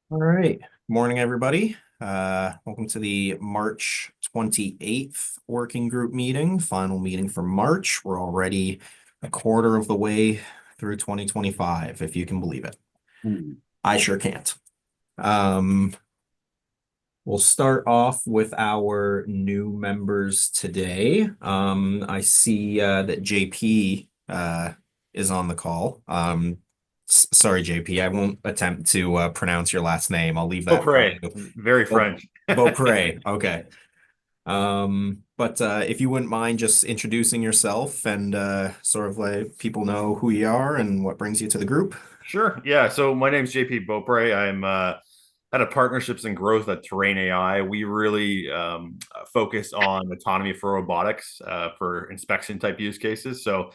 All right. Morning, everybody. Welcome to the March 28th working group meeting, final meeting for March. We're already a quarter of the way through 2025, if you can believe it. I sure can't. Um, we'll start off with our new members today. I see that JP is on the call. Sorry, JP, I won't attempt to pronounce your last name. I'll leave that for Beaupre, you. very French. Beaupre. Okay. But if you wouldn't mind just introducing yourself and sort of like people know who you are and what brings you to the group. Sure. Yeah. So my name's JP Beaupre. I'm head of partnerships and growth at Terrain AI. We really focus on autonomy for robotics for inspection type use cases. So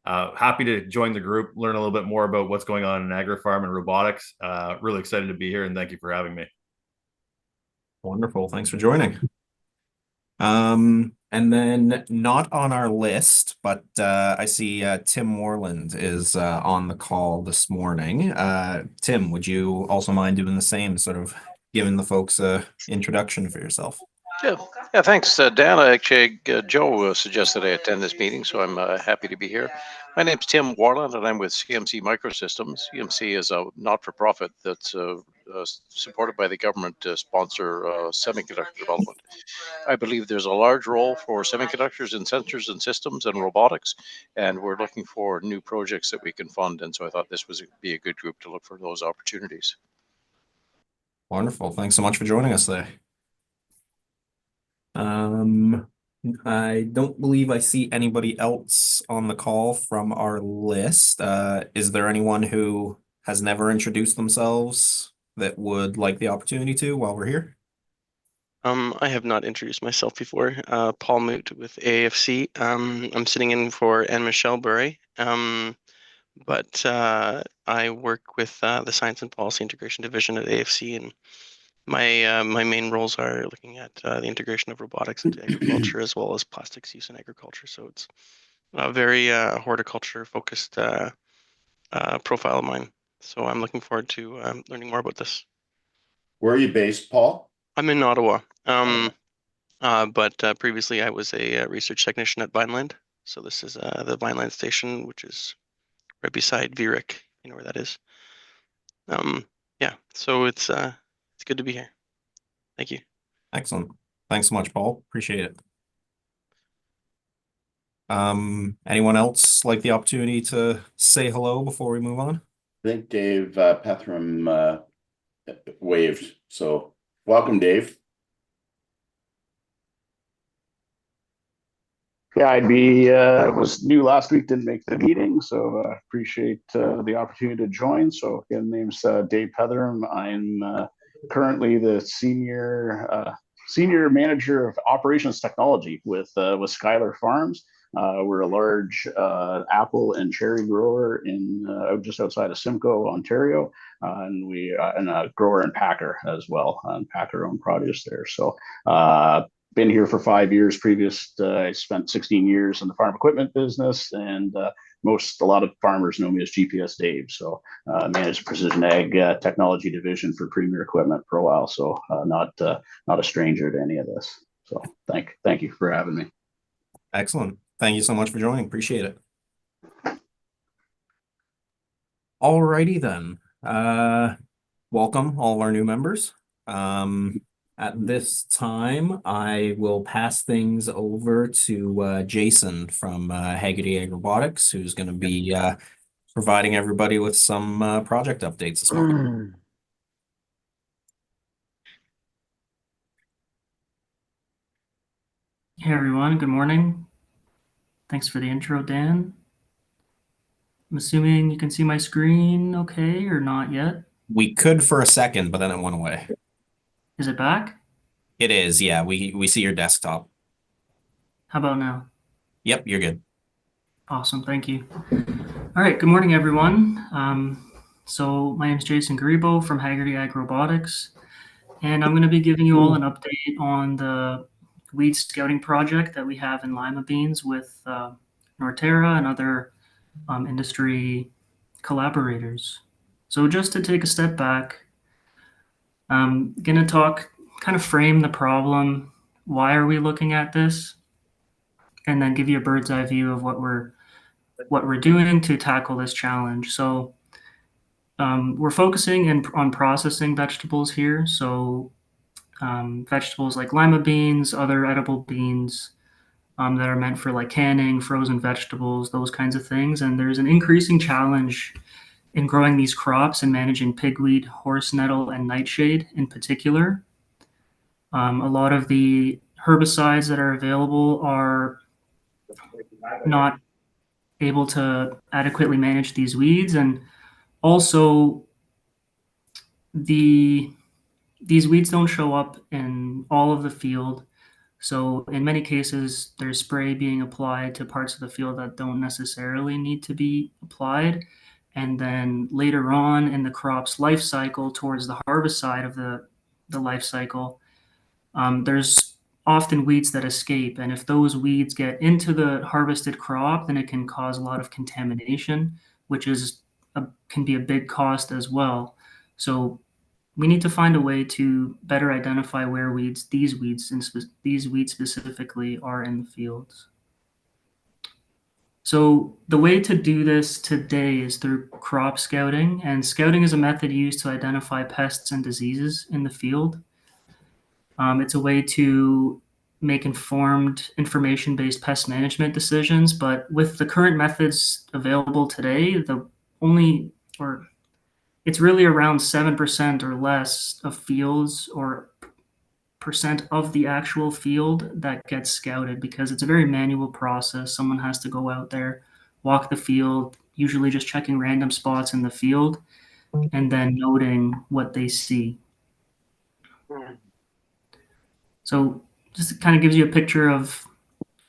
happy to join the group, learn a little bit more about what's going on in agri-farm and robotics. Really excited to be here, and thank you for having me. Wonderful. Thanks for joining. And then not on our list, but I see Tim Moreland is on the call this morning. Tim, would you also mind doing the same, sort of giving the folks a introduction for yourself? Yeah, yeah. Thanks, Dan. Joe suggested I attend this meeting, so I'm happy to be here. My name's Tim Warland, and I'm with CMC Microsystems. CMC is a not-for-profit that's supported by the government to sponsor semiconductor development. I believe there's a large role for semiconductors in sensors and systems and robotics, and we're looking for new projects that we can fund. And so I thought this was be a good group to look for those opportunities. Wonderful. Thanks so much for joining us today. Um, I don't believe I see anybody else on the call from our list. Is there anyone who has never introduced themselves that would like the opportunity to while we're here? I have not introduced myself before. Paul Moot with AFC. I'm sitting in for Anne Michelle Burry. But I work with the Science and Policy Integration Division at AFC, and my main roles are looking at the integration of robotics into agriculture as well as plastics use in agriculture. So it's a very horticulture focused profile of mine. So I'm looking forward to learning more about this. Where are you based, Paul? I'm in Ottawa. But previously I was a research technician at Vineland. So this is the Vineland station, which is right beside VRIC. You know where that is. Yeah, so it's good to be here. Thank you. Excellent. Thanks so much, Paul. Appreciate it. Anyone else like the opportunity to say hello before we move on? I think Dave Pethram waved. So welcome, Dave. Yeah, I was new last week, didn't make the meeting, so appreciate the opportunity to join. So again, name's Dave Petheram. I'm currently the senior manager of operations technology with Skylar Farms. We're a large apple and cherry grower in just outside of Simcoe, Ontario, and and a grower and packer as well, and pack our own produce there. So been here for 5 years. I spent 16 years in the farm equipment business, and a lot of farmers know me as GPS Dave. So managed precision ag technology division for Premier Equipment for a while. So not a stranger to any of this. So thank you for having me. Excellent. Thank you so much for joining. Appreciate it. Alrighty then. Welcome all of our new members. At this time, I will pass things over to Jason from Haggerty AgRobotics, who's going to be providing everybody with some project updates this morning. Hey everyone, good morning. Thanks for the intro, Dan. I'm assuming you can see my screen okay or not yet? We could for a second, but then it went away. Is it back? It is, yeah. We see your desktop. How about now? Yep, you're good. Awesome, thank you. All right, good morning everyone. So my name is Jason Gharibo from Haggerty AgRobotics, and I'm going to be giving you all an update on the weed scouting project that we have in lima beans with Norterra and other industry collaborators. So just to take a step back, I'm going to kind of frame the problem. Why are we looking at this? And then give you a bird's eye view of what we're doing to tackle this challenge. So we're focusing on processing vegetables here. So vegetables like lima beans, other edible beans that are meant for like canning, frozen vegetables, those kinds of things. And there's an increasing challenge in growing these crops and managing pigweed, horse nettle, and nightshade in particular. A lot of the herbicides that are available are not able to adequately manage these weeds, and also these weeds don't show up in all of the field. So in many cases, there's spray being applied to parts of the field that don't necessarily need to be applied. And then later on in the crop's life cycle, towards the harvest side of the life cycle, there's often weeds that escape. And if those weeds get into the harvested crop, then it can cause a lot of contamination, which can be a big cost as well. So we need to find a way to better identify where these weeds specifically are in the fields. So the way to do this today is through crop scouting, and scouting is a method used to identify pests and diseases in the field. It's a way to make informed information-based pest management decisions, but with the current methods available today, it's really around 7% or less of fields or percent of the actual field that gets scouted, because it's a very manual process. Someone has to go out there, walk the field, usually just checking random spots in the field, and then noting what they see. So just kind of gives you a picture of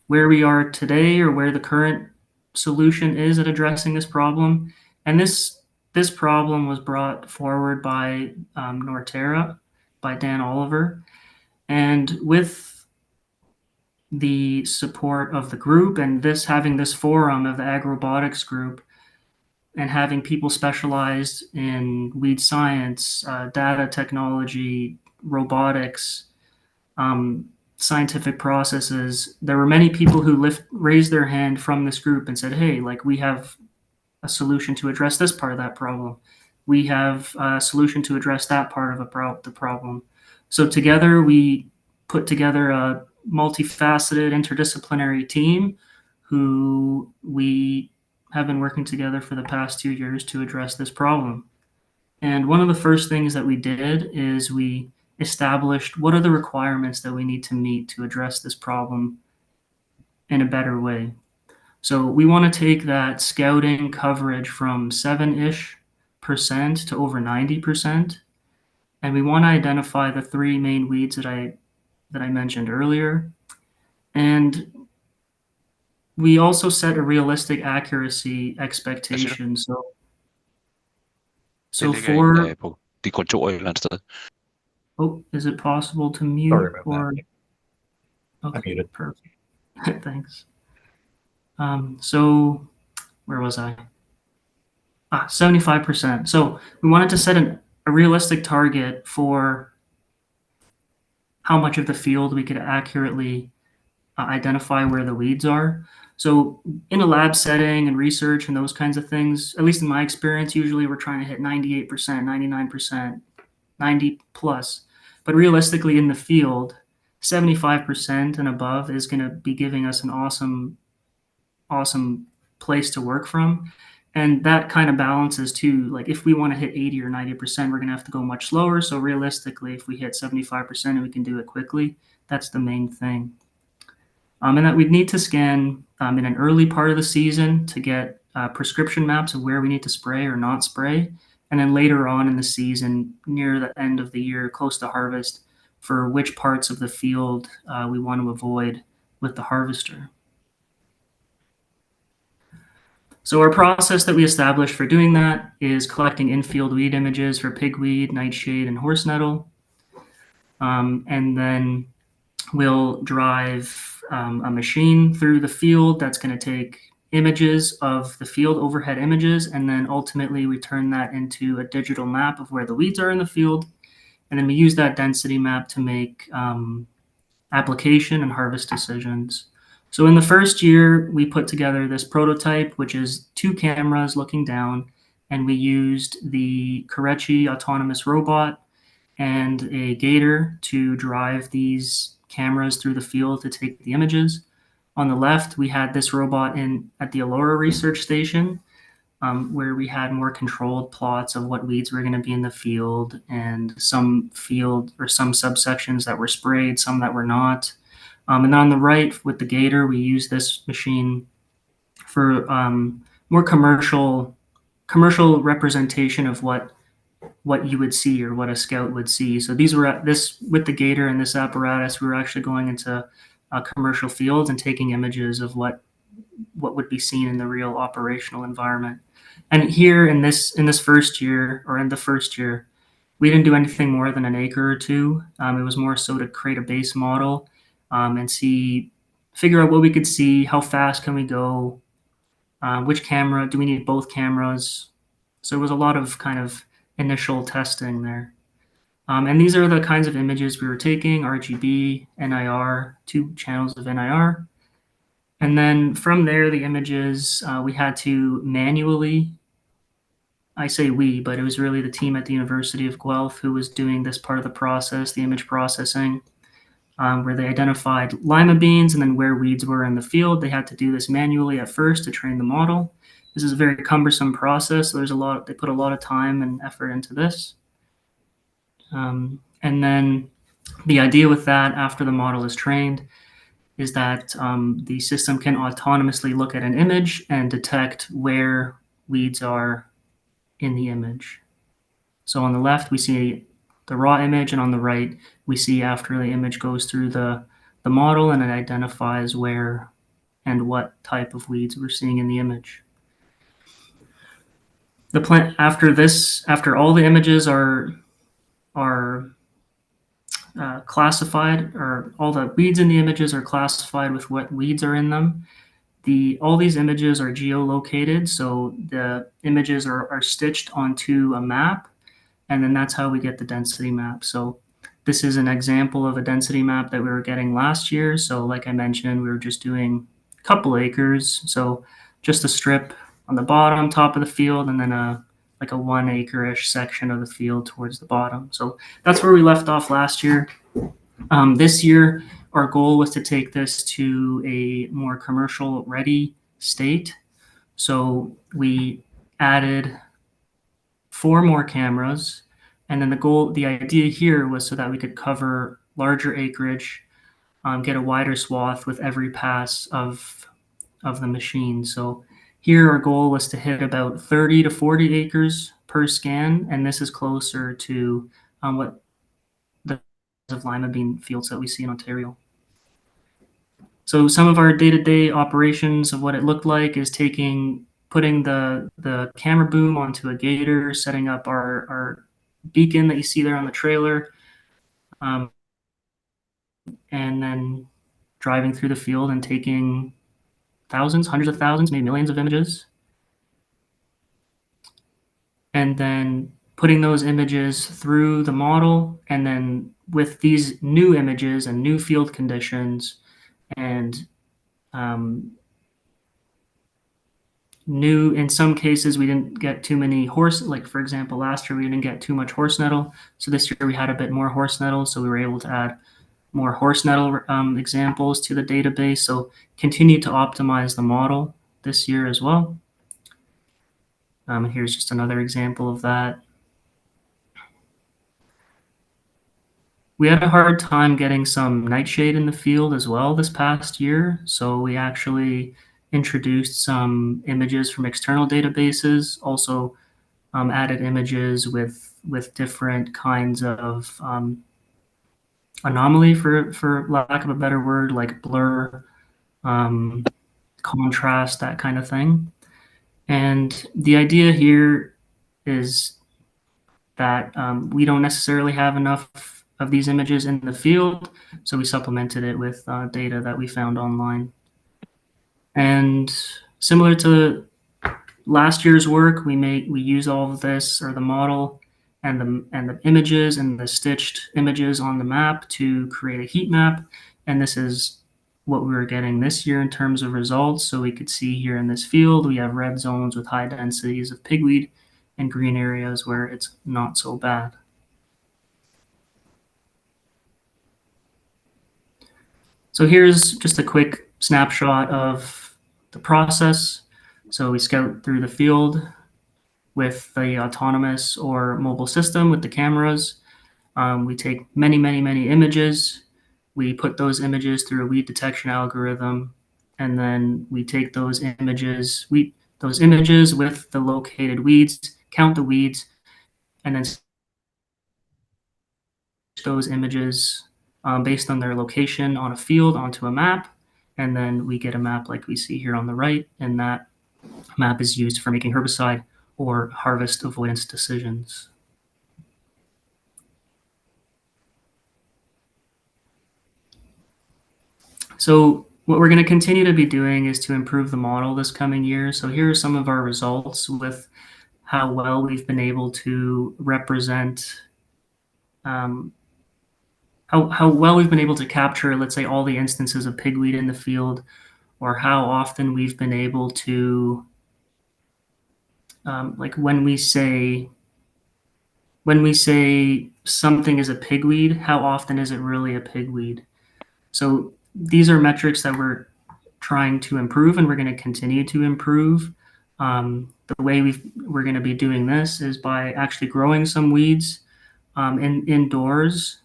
where we are today, or where the current solution is at addressing this problem. And this problem was brought forward by Norterra, by Dan Oliver. And with the support of the group and having this forum of the AgRobotics group, and having people specialized in weed science, data technology, robotics, scientific processes, there were many people who raised their hand from this group and said, hey, like, we have a solution to address this part of that problem. We have a solution to address that part of the problem. So together we put together a multifaceted interdisciplinary team who we have been working together for the past 2 years to address this problem. And one of the first things that we did is we established what are the requirements that we need to meet to address this problem in a better way. So we want to take that scouting coverage from 7-ish% to over 90%. And we want to identify the 3 main weeds that I mentioned earlier. And we also set a realistic accuracy expectation. So for is it possible to mute? Sorry about that. Okay, I muted. perfect. Thanks. So where was I? 75%. So we wanted to set a realistic target for how much of the field we could accurately identify where the weeds are. So in a lab setting and research and those kinds of things, at least in my experience, usually we're trying to hit 98%, 99%, 90 plus. But realistically in the field, 75% and above is going to be giving us an awesome place to work from. And that kind of balances too. Like if we want to hit 80 or 90%, we're going to have to go much slower. So realistically, if we hit 75% and we can do it quickly, that's the main thing. And that we'd need to scan in an early part of the season to get prescription maps of where we need to spray or not spray. And then later on in the season, near the end of the year, close to harvest, for which parts of the field we want to avoid with the harvester. So our process that we established for doing that is collecting in-field weed images for pigweed, nightshade, and horse nettle. And then we'll drive a machine through the field that's going to take images of the field, overhead images, and then ultimately we turn that into a digital map of where the weeds are in the field. And then we use that density map to make application and harvest decisions. So in the first year, we put together this prototype, which is 2 cameras looking down, and we used the Haggerty autonomous robot and a gator to drive these cameras through the field to take the images. On the left, we had this robot at the Aurora Research Station, where we had more controlled plots of what weeds were going to be in the field, and some field or some subsections that were sprayed, some that were not. And on the right with the gator, we use this machine for more commercial representation of what you would see or what a scout would see. So these were with the gator and this apparatus, we were actually going into commercial fields and taking images of what would be seen in the real operational environment. And here in this first year, we didn't do anything more than an acre or two. It was more so to create a base model and figure out what we could see, how fast can we go, which camera, do we need both cameras? So it was a lot of kind of initial testing there. And these are the kinds of images we were taking: RGB, NIR, 2 channels of NIR. And then from there, the images, we had to manually, I say we, but it was really the team at the University of Guelph who was doing this part of the process, the image processing, where they identified lima beans and then where weeds were in the field. They had to do this manually at first to train the model. This is a very cumbersome process. So they put a lot of time and effort into this. And then the idea with that, after the model is trained, is that the system can autonomously look at an image and detect where weeds are in the image. So on the left, we see the raw image, and on the right, we see after the image goes through the model and it identifies where and what type of weeds we're seeing in the image. The plant after all the images are classified, or all the weeds in the images are classified with what weeds are in them. All these images are geolocated, so the images are stitched onto a map, and then that's how we get the density map. So this is an example of a density map that we were getting last year. So like I mentioned, we were just doing a couple acres, so just a strip on the bottom, top of the field, and then like a 1 acre-ish section of the field towards the bottom. So that's where we left off last year. This year, our goal was to take this to a more commercial ready state. So we added 4 more cameras, and then the idea here was so that we could cover larger acreage, get a wider swath with every pass of the machine. So here our goal was to hit about 30 to 40 acres per scan, and this is closer to what the of lima bean fields that we see in Ontario. So some of our day-to-day operations of what it looked like is putting the camera boom onto a gator, setting up our beacon that you see there on the trailer, and then driving through the field and taking thousands, hundreds of thousands, maybe millions of images. And then putting those images through the model, and then with these new images and new field conditions and in some cases we didn't get too many like for example, last year we didn't get too much horse nettle. So this year we had a bit more horse nettle. So we were able to add more horse nettle examples to the database. So continue to optimize the model this year as well. Here's just another example of that. We had a hard time getting some nightshade in the field as well this past year. So we actually introduced some images from external databases, also added images with different kinds of anomaly, for lack of a better word, like blur, contrast, that kind of thing. And the idea here is that we don't necessarily have enough of these images in the field, so we supplemented it with data that we found online. And similar to last year's work, we use all of this, or the model, the images and the stitched images on the map to create a heat map. And this is what we were getting this year in terms of results. So we could see here in this field, we have red zones with high densities of pigweed and green areas where it's not so bad. So here's just a quick snapshot of the process. So we scout through the field with the autonomous or mobile system with the cameras. We take many, many, many images. We put those images through a weed detection algorithm, and then we take those images with the located weeds, count the weeds, and then those images based on their location on a field onto a map. And then we get a map like we see here on the right, and that map is used for making herbicide or harvest avoidance decisions. So what we're going to continue to be doing is to improve the model this coming year. So here are some of our results with how well we've been able to represent, how well we've been able to capture, let's say, all the instances of pigweed in the field, or how often we've been able to, like when we say something is a pigweed, how often is it really a pigweed? So these are metrics that we're trying to improve, and we're going to continue to improve. The way we're going to be doing this is by actually growing some weeds indoors,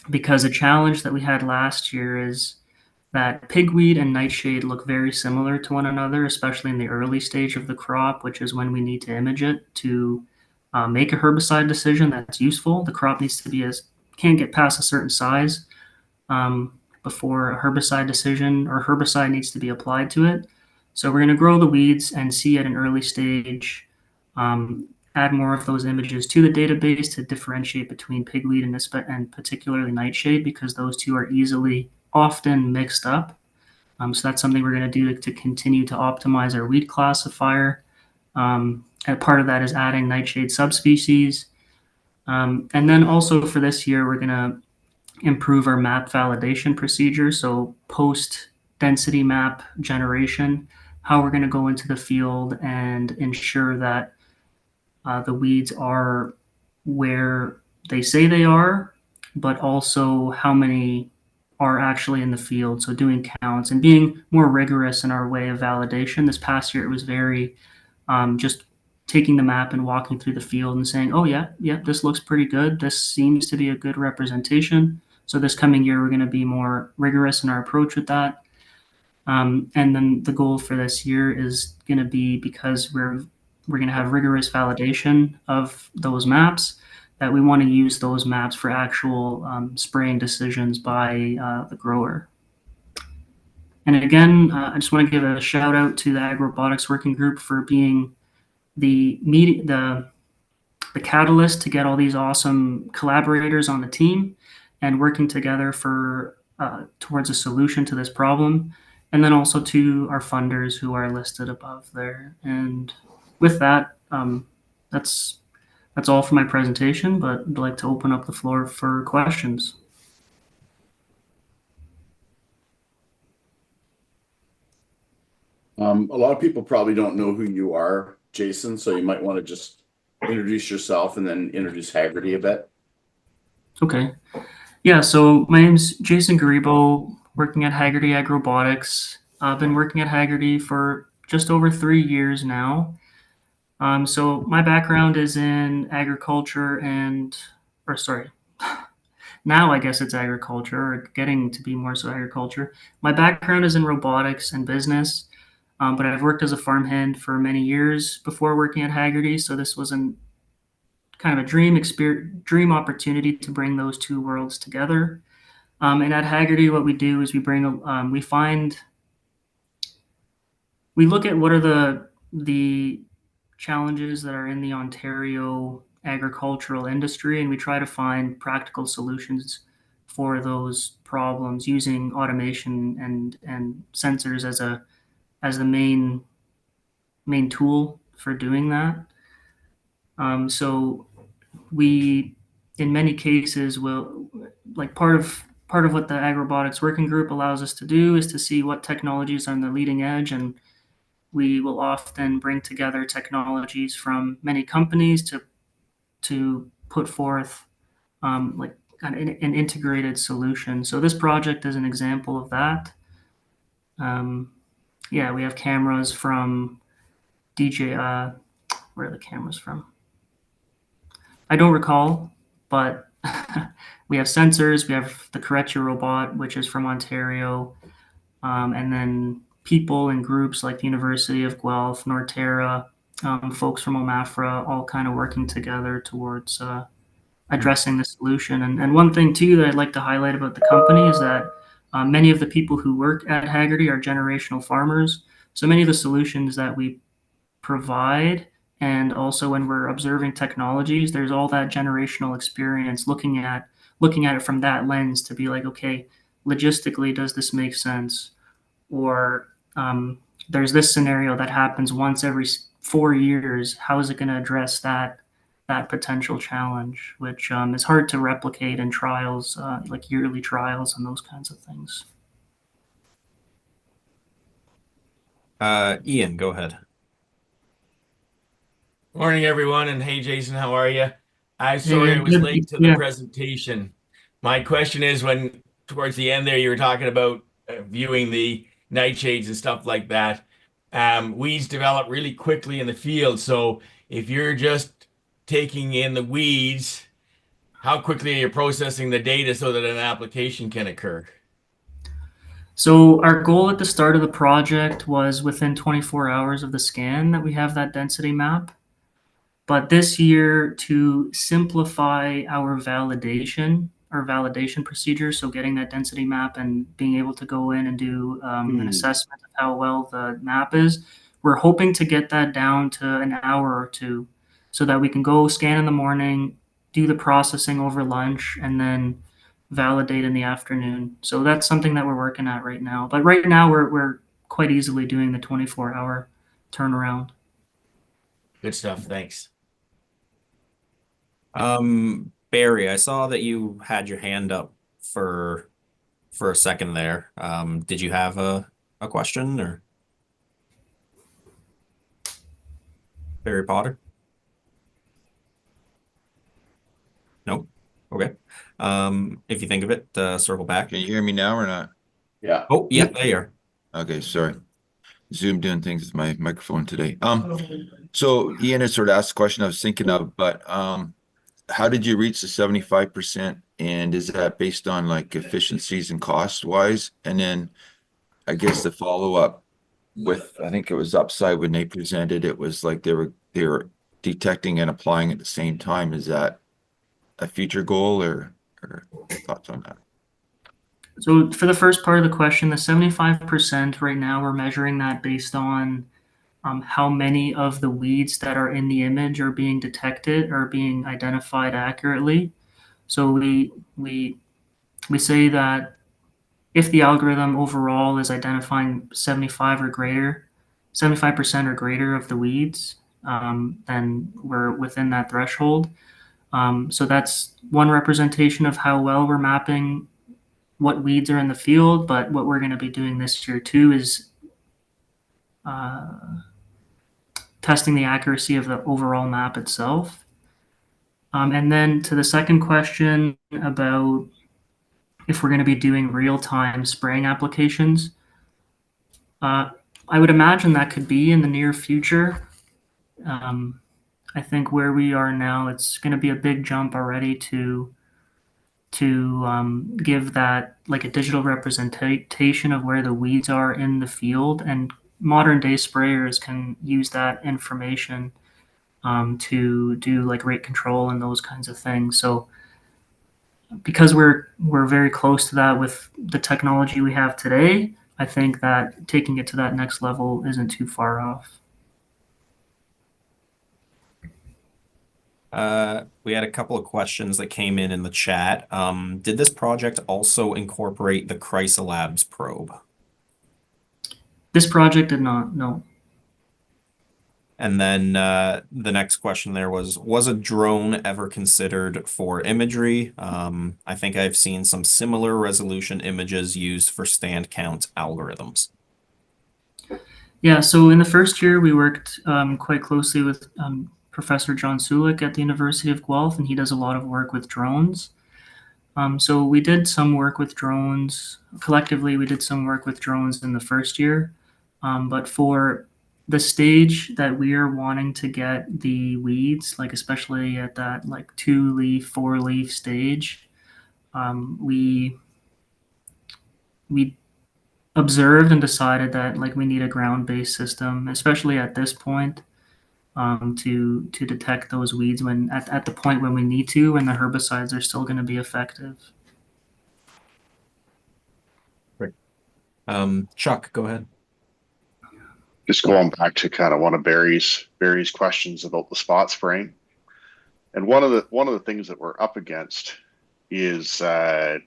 because a challenge that we had last year is that pigweed and nightshade look very similar to one another, especially in the early stage of the crop, which is when we need to image it to make a herbicide decision that's useful. The crop needs to be can't get past a certain size before a herbicide decision or herbicide needs to be applied to it. So we're going to grow the weeds and see at an early stage, add more of those images to the database to differentiate between pigweed and particularly nightshade, because those two are often mixed up. So that's something we're going to do to continue to optimize our weed classifier. And part of that is adding nightshade subspecies. And then also for this year, we're going to improve our map validation procedure. So post density map generation, how we're going to go into the field and ensure that the weeds are where they say they are, but also how many are actually in the field. So doing counts and being more rigorous in our way of validation. This past year, it was very just taking the map and walking through the field and saying, oh yeah, this looks pretty good. This seems to be a good representation. So this coming year, we're going to be more rigorous in our approach with that. And then the goal for this year is going to be, because we're going to have rigorous validation of those maps, that we want to use those maps for actual spraying decisions by the grower. And again, I just want to give a shout out to the AgRobotics working group for being the catalyst to get all these awesome collaborators on the team and working together for towards a solution to this problem. And then also to our funders who are listed above there. And with that, that's all for my presentation, but I'd like to open up the floor for questions. A lot of people probably don't know who you are, Jason, so you might want to just introduce yourself and then introduce Haggerty a bit. Okay. Yeah, so my name's Jason Gharibo, working at Haggerty AgRobotics. I've been working at Haggerty for just over 3 years now. So my background is in agriculture now I guess it's agriculture, or getting to be more so agriculture. My background is in robotics and business, but I've worked as a farmhand for many years before working at Haggerty. So this was kind of a dream opportunity to bring those two worlds together. And at Haggerty, what we do is we look at what are the challenges that are in the Ontario agricultural industry, and we try to find practical solutions for those problems using automation and sensors as the main tool for doing that. So we, in many cases, will like part of what the AgRobotics working group allows us to do is to see what technologies are on the leading edge, and we will often bring together technologies from many companies to put forth like an integrated solution. So this project is an example of that. Yeah, we have cameras from DJ. Where are the cameras from? I don't recall, but we have sensors. We have the Correcture robot, which is from Ontario, and then people and groups like the University of Guelph, Norterra, folks from Omafra, all kind of working together towards addressing the solution. And one thing too that I'd like to highlight about the company is that many of the people who work at Haggerty are generational farmers. So many of the solutions that we provide, and also when we're observing technologies, there's all that generational experience looking at it from that lens to be like, okay, logistically, does this make sense? Or there's this scenario that happens once every 4 years. How is it going to address that potential challenge, which is hard to replicate in trials, like yearly trials and those kinds of things. Ian, go ahead. Morning, everyone, and hey, Jason, how are you? I'm sorry I was late to the presentation. My question is, when towards the end there, you were talking about viewing the nightshades and stuff like that. Weeds develop really quickly in the field, so if you're just taking in the weeds, how quickly are you processing the data so that an application can occur? So our goal at the start of the project was within 24 hours of the scan that we have that density map. But this year, to simplify our validation procedure, so getting that density map and being able to go in and do an assessment of how well the map is, we're hoping to get that down to an hour or two so that we can go scan in the morning, do the processing over lunch, and then validate in the afternoon. So that's something that we're working at right now. But right now, we're quite easily doing the 24-hour turnaround. Good stuff. Thanks. Barry, I saw that you had your hand up for a second there. Did you have a question, or Barry Potter? Nope. Okay. If you think of it, circle back. Can you hear me now or not? Yeah. Oh, yeah, there you are. Okay, sorry. Zoom doing things with my microphone today. So Ian had sort of asked the question I was thinking of, but how did you reach the 75%? And is that based on like efficiencies and cost wise? And then I guess the follow-up with, I think it was Upside when they presented, it was like they were detecting and applying at the same time. Is that a future goal or thoughts on that? So for the first part of the question, the 75% right now, we're measuring that based on how many of the weeds that are in the image are being detected or being identified accurately. So we say that if the algorithm overall is identifying 75% or greater of the weeds, then we're within that threshold. So that's one representation of how well we're mapping what weeds are in the field. But what we're going to be doing this year too is testing the accuracy of the overall map itself. And then to the second question about if we're going to be doing real-time spraying applications, I would imagine that could be in the near future. I think where we are now, it's going to be a big jump already to give that like a digital representation of where the weeds are in the field, and modern day sprayers can use that information to do like rate control and those kinds of things. So because we're very close to that with the technology we have today, I think that taking it to that next level isn't too far off. We had a couple of questions that came in the chat. Did this project also incorporate the Chrysolabs probe? This project did not, no. And then the next question there was a drone ever considered for imagery? I think I've seen some similar resolution images used for stand count algorithms. Yeah, so in the first year, we worked quite closely with Professor John Sulik at the University of Guelph, and he does a lot of work with drones. So we did some work with drones. Collectively, we did some work with drones in the first year. But for the stage that we are wanting to get the weeds, like especially at that like 2-leaf, 4-leaf stage, we observed and decided that like we need a ground-based system, especially at this point, to detect those weeds when at the point when we need to, when the herbicides are still going to be effective. Great. Chuck, go ahead. Just going back to kind of one of Barry's questions about the spot spraying, and one of the things that we're up against is how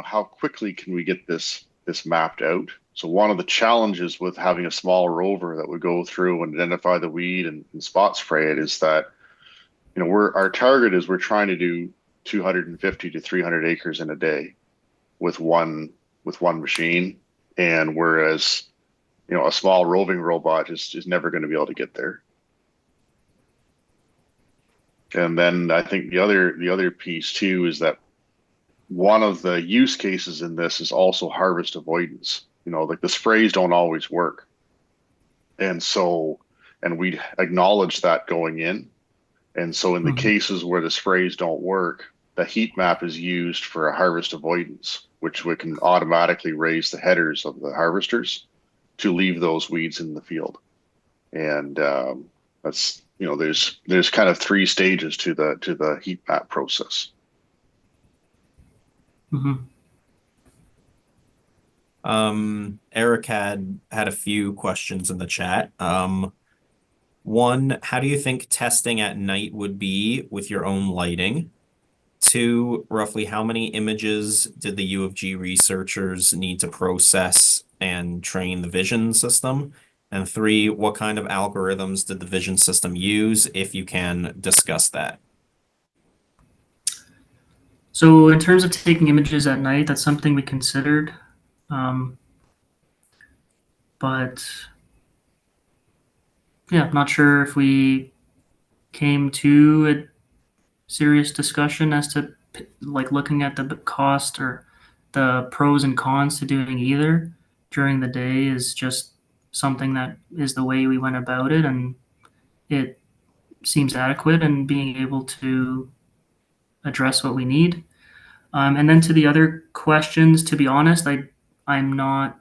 how quickly can we get this mapped out. So one of the challenges with having a small rover that would go through and identify the weed and spot spray it is that our target is we're trying to do 250 to 300 acres in a day with one machine, and whereas a small roving robot is never going to be able to get there. And then I think the other piece too is that one of the use cases in this is also harvest avoidance. Like the sprays don't always work. And we acknowledge that going in. And so in the cases where the sprays don't work, the heat map is used for a harvest avoidance, which we can automatically raise the headers of the harvesters to leave those weeds in the field. And that's there's kind of 3 stages to the heat map process. Eric had a few questions in the chat. One, how do you think testing at night would be with your own lighting? 2, roughly how many images did the U of G researchers need to process and train the vision system? And 3, what kind of algorithms did the vision system use, if you can discuss that? So in terms of taking images at night, that's something we considered. But yeah, I'm not sure if we came to a serious discussion as to like looking at the cost or the pros and cons to doing either during the day is just something that is the way we went about it, and it seems adequate in being able to address what we need. And then to the other questions, to be honest, I'm not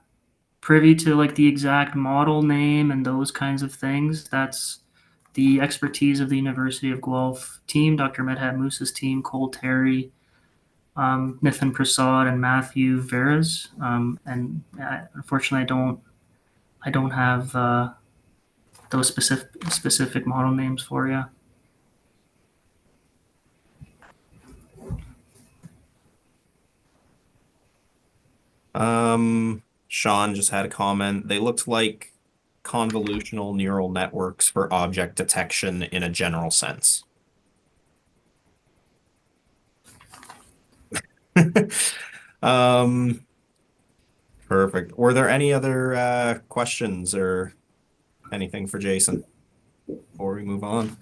privy to like the exact model name and those kinds of things. That's the expertise of the University of Guelph team, Dr. Medhat Musa's team, Cole Terry, Nithin Prasad, and Matthew Veras. And unfortunately, I don't have those specific model names for you. Sean just had a comment. They looked like convolutional neural networks for object detection in a general sense. Perfect. Were there any other questions or anything for Jason before we move on?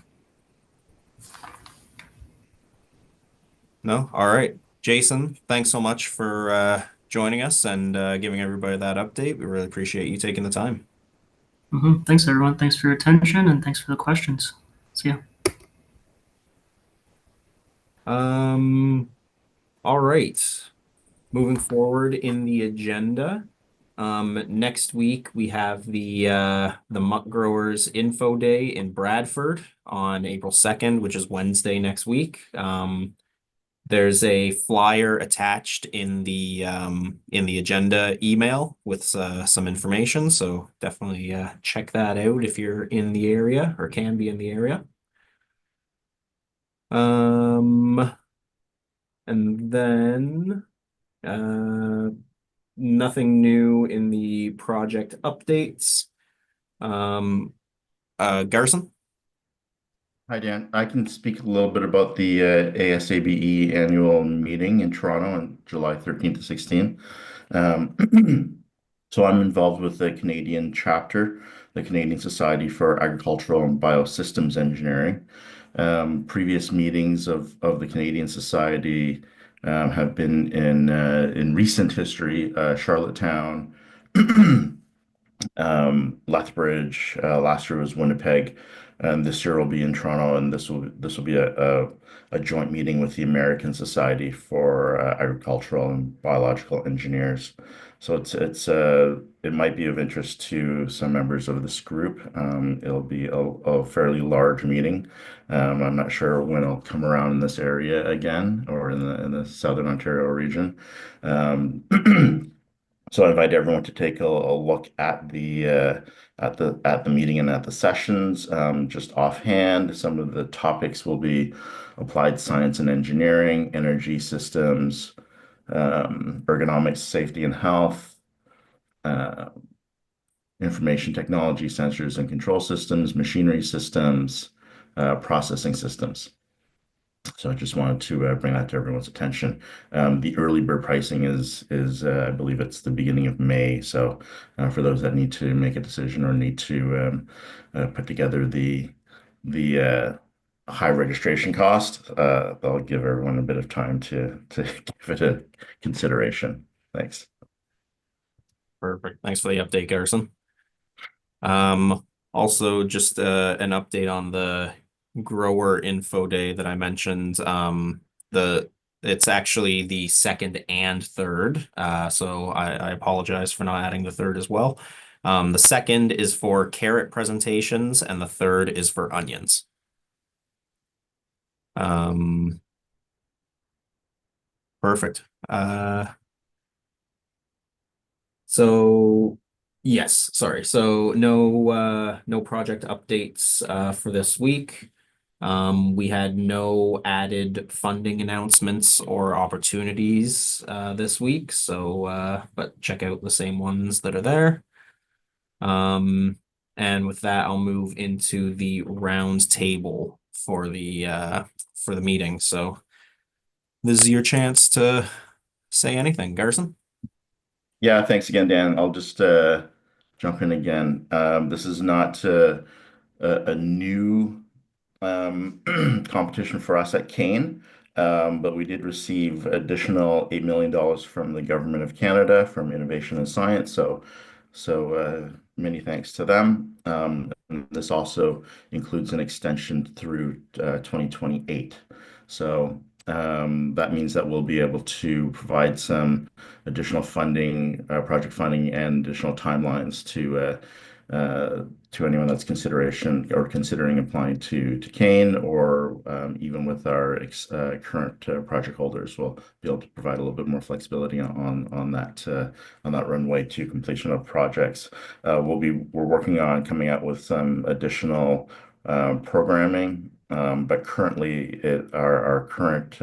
No? All right. Jason, thanks so much for joining us and giving everybody that update. We really appreciate you taking the time. Thanks, everyone. Thanks for your attention and thanks for the questions. See ya. All right. Moving forward in the agenda, next week we have the Muck Growers Info Day in Bradford on April 2nd, which is Wednesday next week. There's a flyer attached in the agenda email with some information, so definitely check that out if you're in the area or can be in the area. And then nothing new in the project updates. Garrison? Hi, Dan. I can speak a little bit about the ASABE annual meeting in Toronto on July 13th to 16th. So I'm involved with the Canadian chapter, the Canadian Society for Agricultural and Biosystems Engineering. Previous meetings of the Canadian Society have been in recent history, Charlottetown, Lethbridge. Last year was Winnipeg, and this year will be in Toronto. And this will be a joint meeting with the American Society for Agricultural and Biological Engineers. So it might be of interest to some members of this group. It'll be a fairly large meeting. I'm not sure when it'll come around in this area again or in the Southern Ontario region. Um, So I invite everyone to take a look at the meeting and at the sessions. Just offhand, some of the topics will be applied science and engineering, energy systems, ergonomics, safety and health, uh, information technology, sensors and control systems, machinery systems, processing systems. So I just wanted to bring that to everyone's attention. The early bird pricing is I believe it's the beginning of May. So for those that need to make a decision or need to put together the high registration cost, I'll give everyone a bit of time to give it a consideration. Thanks. Perfect. Thanks for the update, Garrison. Also just an update on the grower info day that I mentioned. It's actually the second and third. So I apologize for not adding the third as well. The second is for carrot presentations and the third is for onions. Perfect. So yes, sorry. So no project updates for this week. We had no added funding announcements or opportunities this week. So but check out the same ones that are there. And with that, I'll move into the round table for the meeting. So this is your chance to say anything, Garrison. Yeah, thanks again, Dan. I'll just jump in again. This is not a new competition for us at Kane, but we did receive additional $8 million from the Government of Canada from Innovation and Science. So many thanks to them. And this also includes an extension through 2028. So that means that we'll be able to provide some additional funding, project funding, and additional timelines to anyone that's consideration or considering applying to Kane, or even with our current project holders. We'll be able to provide a little bit more flexibility on that runway to completion of projects. We're working on coming out with some additional programming, but currently our current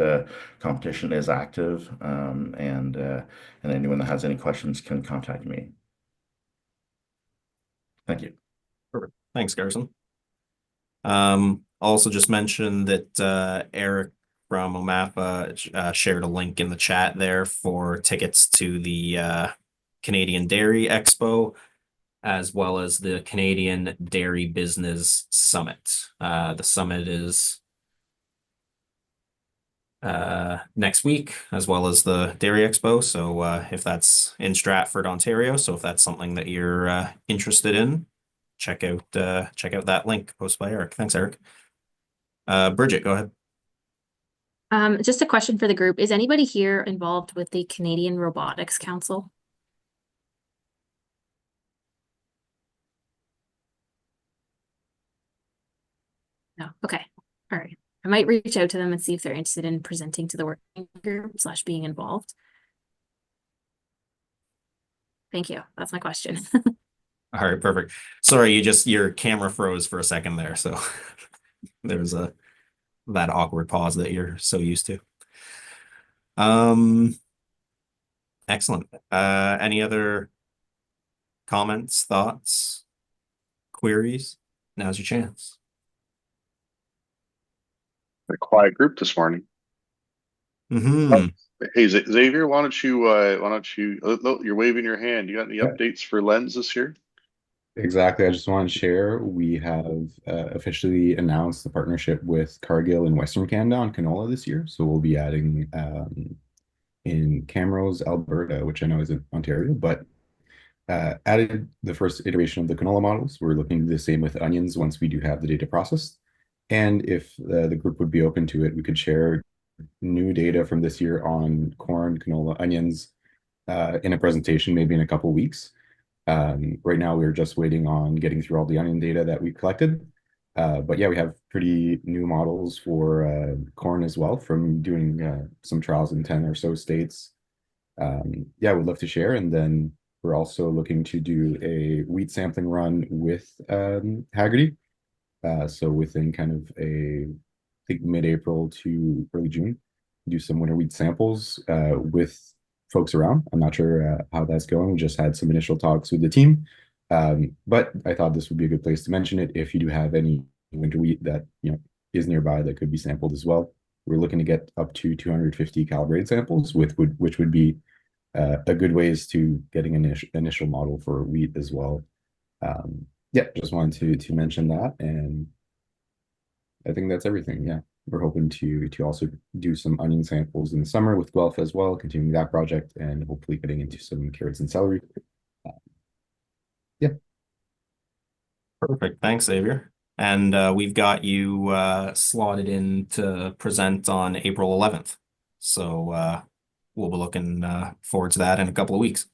competition is active, and anyone that has any questions can contact me. Thank you. Perfect. Thanks, Garrison. Also just mentioned that Eric from OMAPA shared a link in the chat there for tickets to the Canadian Dairy Expo, as well as the Canadian Dairy Business Summit. The summit is next week, as well as the Dairy Expo. So if that's in Stratford, Ontario, so if that's something that you're interested in, check out that link posted by Eric. Thanks, Eric. Bridget, go ahead. Just a question for the group. Is anybody here involved with the Canadian Robotics Council? No. Okay. All right. I might reach out to them and see if they're interested in presenting to the working group / being involved. Thank you. That's my question. All right, perfect. Sorry, your camera froze for a second there, so there was that awkward pause that you're so used to. Excellent. Any other comments, thoughts, queries, now's your chance. A quiet group this morning. Mm-hmm. Hey, Xavier, why don't you, you're waving your hand. You got any updates for Lens this year? Exactly. I just want to share we have officially announced the partnership with Cargill in Western Canada on canola this year. So we'll be adding in Camrose, Alberta, which I know is in Ontario, but added the first iteration of the canola models. We're looking to do the same with onions once we do have the data processed. And if the group would be open to it, we could share new data from this year on corn, canola, onions in a presentation, maybe in a couple weeks. Right now, we're just waiting on getting through all the onion data that we collected. But yeah, we have pretty new models for corn as well from doing some trials in 10 or so states. Yeah, we'd love to share. And then we're also looking to do a wheat sampling run with Haggerty. So within kind of I think mid-April to early June, do some winter wheat samples with folks around. I'm not sure how that's going. We just had some initial talks with the team. But I thought this would be a good place to mention it if you do have any winter wheat that is nearby that could be sampled as well. We're looking to get up to 250 calibrated samples, which would be a good ways to getting an initial model for wheat as well. Yeah, just wanted to mention that, and I think that's everything. Yeah, we're hoping to also do some onion samples in the summer with Guelph as well, continuing that project, and hopefully getting into some carrots and celery. Yeah. Perfect. Thanks, Xavier. And we've got you slotted in to present on April 11th. So we'll be looking forward to that in a couple of weeks.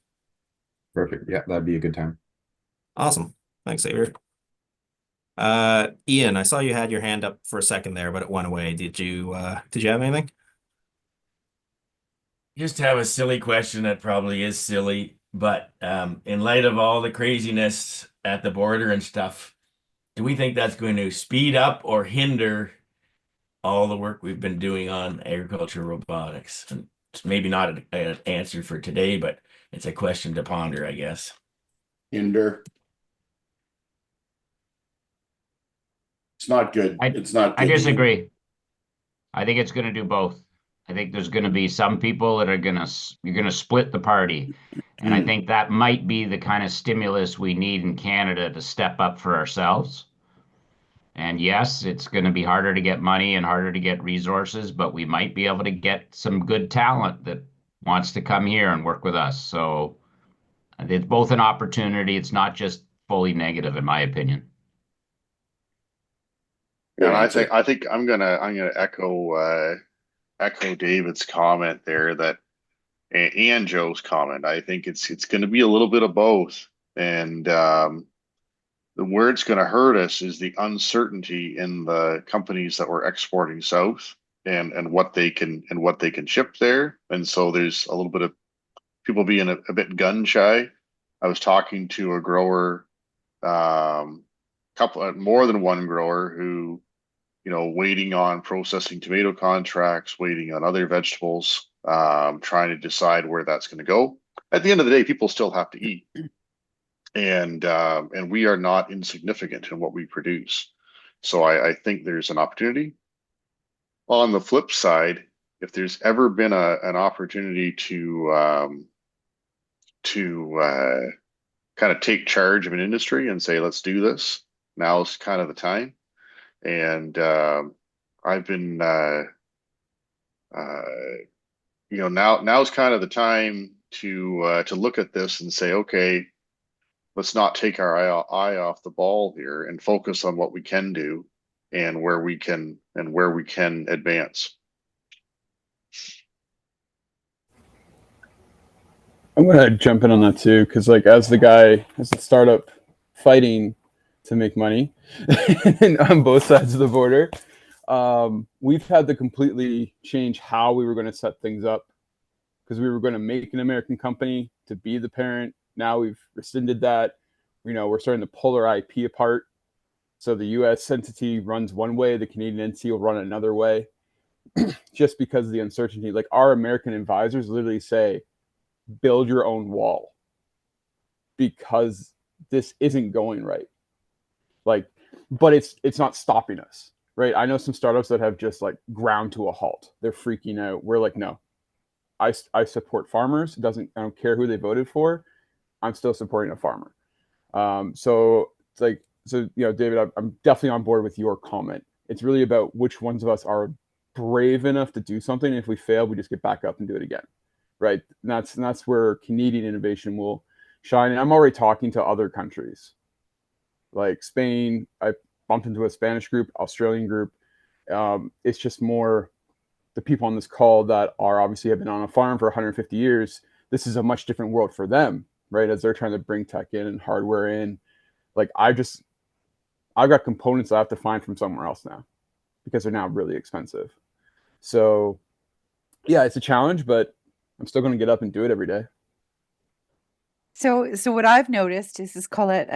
Perfect. Yeah, that'd be a good time. Awesome. Thanks, Xavier. Ian, I saw you had your hand up for a second there, but it went away. Did you have anything? Just have a silly question that probably is silly, but in light of all the craziness at the border and stuff, do we think that's going to speed up or hinder all the work we've been doing on agriculture robotics? And it's maybe not an answer for today, but it's a question to ponder, I guess. Hinder. It's not good. It's not good. I disagree. I think it's going to do both. I think there's going to be some people that are you're going to split the party. And I think that might be the kind of stimulus we need in Canada to step up for ourselves. And yes, it's going to be harder to get money and harder to get resources, but we might be able to get some good talent that wants to come here and work with us. So it's both an opportunity. It's not just fully negative, in my opinion. And I think I'm gonna echo David's comment there and Joe's comment. I think it's gonna be a little bit of both, and where it's gonna hurt us is the uncertainty in the companies that we're exporting south and what they can ship there, and so there's a little bit of people being a bit gun shy. I was talking to a grower, more than one grower who, waiting on processing tomato contracts, waiting on other vegetables, trying to decide where that's going to go. At the end of the day, people still have to eat, and we are not insignificant in what we produce. So I think there's an opportunity. On the flip side, if there's ever been an opportunity to kind of take charge of an industry and say, let's do this, now's kind of the time. And I've been, now's kind of the time to look at this and say, okay, let's not take our eye off the ball here and focus on what we can do and where we can advance. I'm going to jump in on that too, because as the startup fighting to make money on both sides of the border, we've had to completely change how we were going to set things up, because we were going to make an American company to be the parent. Now we've rescinded that. We're starting to pull our IP apart. So the US entity runs one way, the Canadian entity will run another way, just because of the uncertainty. Like, our American advisors literally say, build your own wall, because this isn't going right. Like, but it's not stopping us, right? I know some startups that have just like ground to a halt. They're freaking out. We're like, no, I support farmers. I don't care who they voted for. I'm still supporting a farmer. So it's like, so, you know, David, I'm definitely on board with your comment. It's really about which ones of us are brave enough to do something. If we fail, we just get back up and do it again, right? And that's where Canadian innovation will shine. And I'm already talking to other countries like Spain. I bumped into a Spanish group, Australian group. It's just more the people on this call that are obviously have been on a farm for 150 years. This is a much different world for them, right? As they're trying to bring tech in and hardware in. Like I've got components I have to find from somewhere else now because they're now really expensive. So yeah, it's a challenge, but I'm still going to get up and do it every day. So what I've noticed is Colette,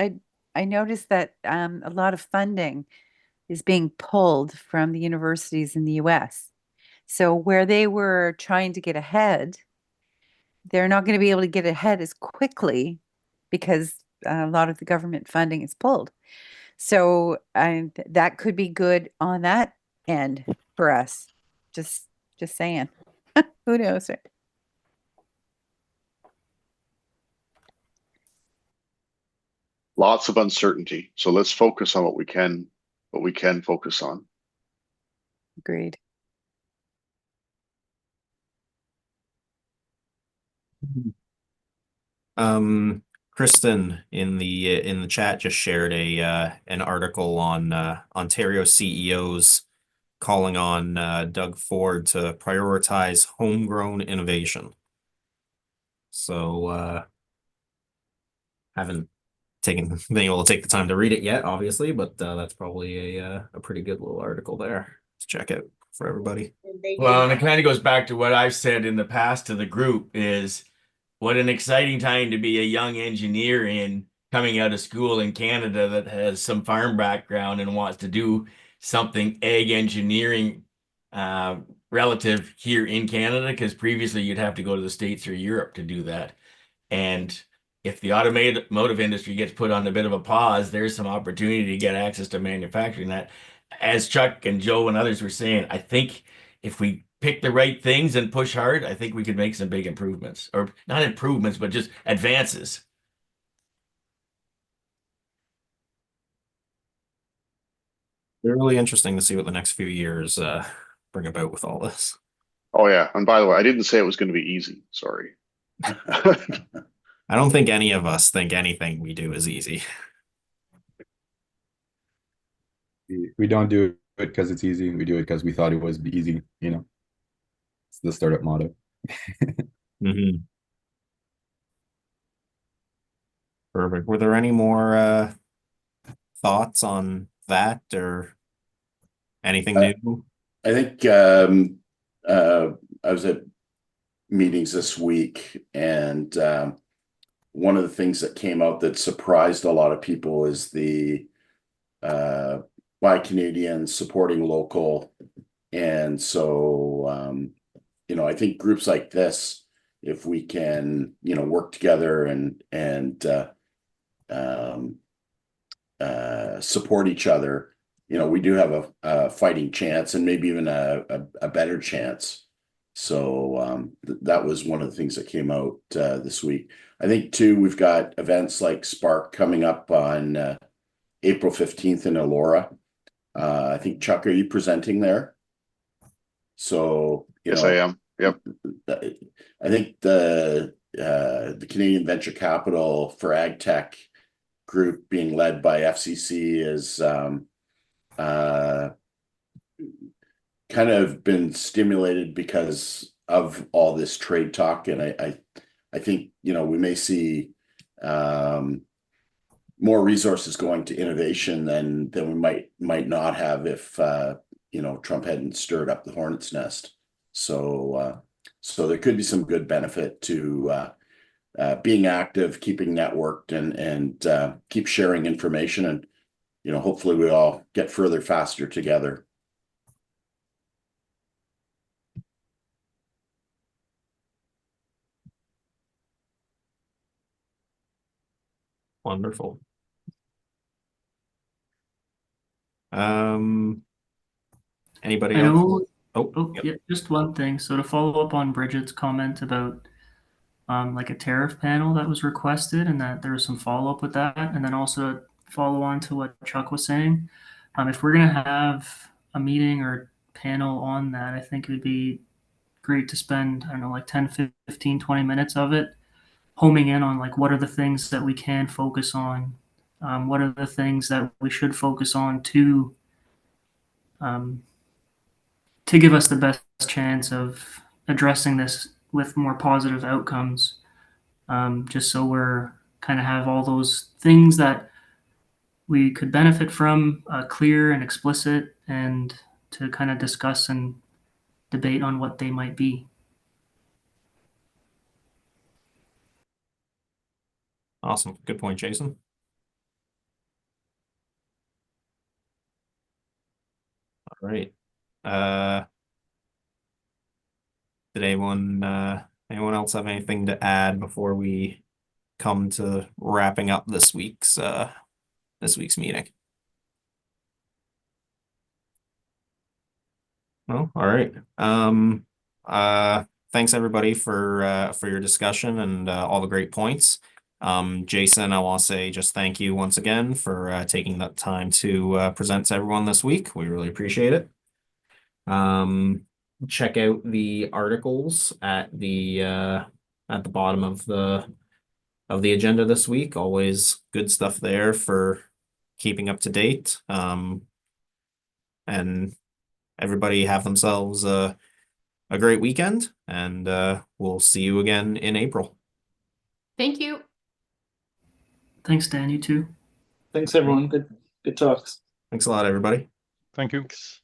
I noticed that a lot of funding is being pulled from the universities in the US. So where they were trying to get ahead, they're not going to be able to get ahead as quickly because a lot of the government funding is pulled. So that could be good on that end for us. Just saying. Who knows? Right? Lots of uncertainty. So let's focus on what we can focus on. Agreed. Kristen in the chat just shared an article on Ontario CEOs calling on Doug Ford to prioritize homegrown innovation. So haven't been able to take the time to read it yet, obviously, but that's probably a pretty good little article there to check out for everybody. Well, and it kind of goes back to what I've said in the past to the group is what an exciting time to be a young engineer in coming out of school in Canada that has some farm background and wants to do something ag engineering relative here in Canada, because previously you'd have to go to the States or Europe to do that. And if the automotive industry gets put on a bit of a pause, there's some opportunity to get access to manufacturing that. As Chuck and Joe and others were saying, I think if we pick the right things and push hard, I think we could make some big improvements, or not improvements, but just advances. Really interesting to see what the next few years bring about with all this. Oh yeah, and by the way, I didn't say it was going to be easy. Sorry. I don't think any of us think anything we do is easy. We don't do it because it's easy. We do it because we thought it was easy, you know. It's the startup motto. Mm-hmm. Perfect. Were there any more thoughts on that or anything new? I think I was at meetings this week, and one of the things that came out that surprised a lot of people is the why Canadians supporting local. And so, you know, I think groups like this, if we can, you know, work together and support each other, you know, we do have a fighting chance and maybe even a better chance. So that was one of the things that came out this week. I think too, we've got events like Spark coming up on April 15th in Elora. I think, Chuck, are you presenting there? So, you yes, know, I am. Yep. I think the Canadian Venture Capital for Ag Tech group being led by FCC is kind of been stimulated because of all this trade talk. And I think, you know, we may see more resources going to innovation than we might not have if you know, Trump hadn't stirred up the hornet's nest. So so there could be some good benefit to being active, keeping networked, and keep sharing information, and you know, hopefully we all get further faster together. Wonderful. Anybody I else? know. Oh, yeah, just one thing. So to follow up on Bridget's comment about like a tariff panel that was requested, and that there was some follow up with that, and then also follow on to what Chuck was saying. If we're gonna have a meeting or panel on that, I think it would be great to spend, I don't know, like 10, 15, 20 minutes of it homing in on like what are the things that we can focus on, what are the things that we should focus on um, to give us the best chance of addressing this with more positive outcomes. Just so we're kind of have all those things that we could benefit from clear and explicit, and to kind of discuss and debate on what they might be. awesome. Good point, Jason. All right. Did anyone else have anything to add before we come to wrapping up this week's meeting? Well, all right. Thanks everybody for your discussion and all the great points. Jason, I want to say just thank you once again for taking that time to present to everyone this week. We really appreciate it. Check out the articles at the bottom of the agenda this week. Always good stuff there for keeping up to date. And everybody have themselves a great weekend, and we'll see you again in April. Thank you. Thanks, Dan. You too. Thanks, everyone. Good talks. Thanks a lot, everybody. Thank you. Thanks.